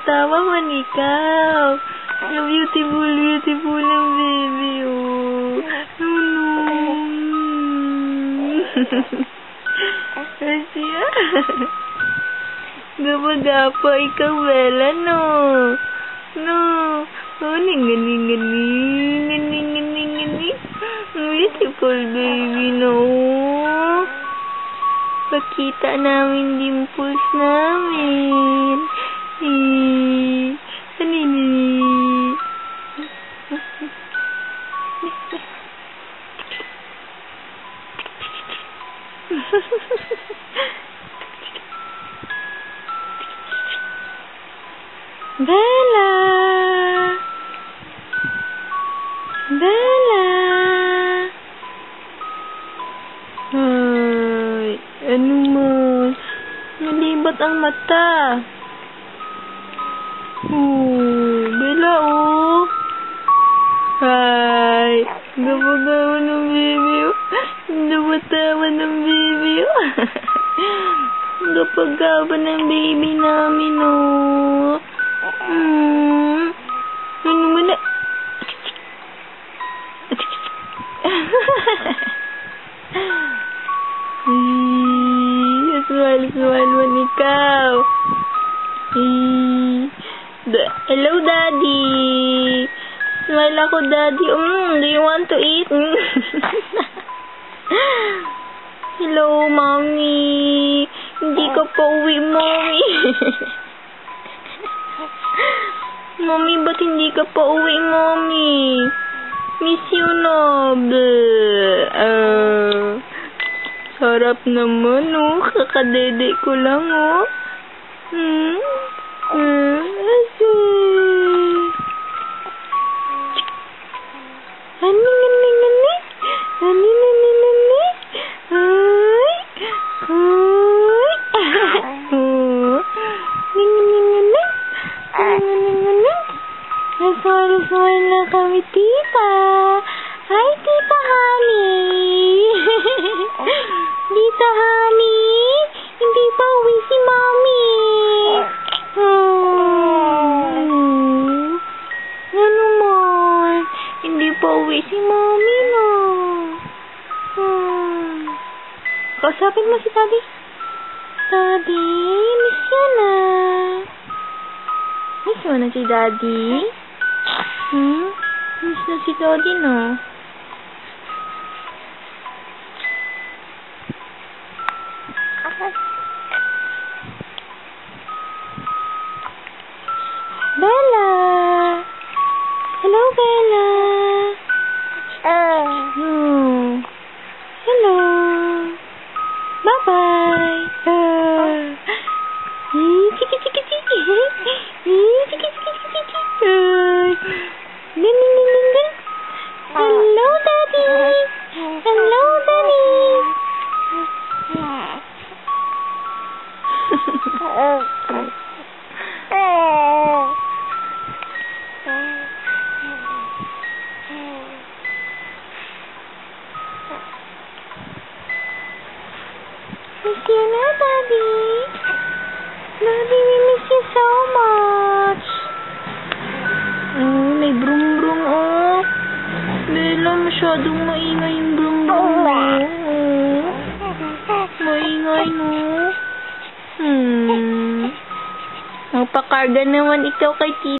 Tawa man ikaw. Ang beautiful, beautiful ng baby, oh. Asya. Gapa-gapa ikaw, Bella, no? No. Oh, ning-ning-ning-ning-ning-ning-ning-ning. Beautiful baby, no? Pakita namin dimples namin. Bella! Bella! Ay, ano man? Nalibat ang mata. Bella, oh. Ay, gapa-gapa ng baby, oh. Gapa-tawa ng baby, oh. Gapa-gapa ng baby namin, oh. Ano mo na? Smile man ikaw. Hello, Daddy. Smile ako, Daddy. Do you want to eat? Hello, Mommy. Hindi ka pa uwi, Mommy. Mommy, ba't hindi ka pa uwi, Mommy? Miss you na. Sarap naman, oh. Kakadede ko lang, oh. Smile na kami, Tita. Hi, Tita Honey. Tita Honey, hindi pa uwi si Mommy. Ano man? Hindi pa uwi si Mommy, no? Kausapin mo si Daddy. Daddy, miss you na. Miss mo na si Daddy? Miss na si Daddy, no? Bella! Hello, Bella! Hello! Bye-bye! Chiki-chiki-chiki! Chiki-chiki-chiki! Hello, Daddy! Hello, Daddy! Miss you na, Daddy. Daddy, we miss you so much. May brum-brum, oh. Bella, masyadong maingay yung brum-brum mo. Maingay, no? Magpakarga naman ikaw kay Tita.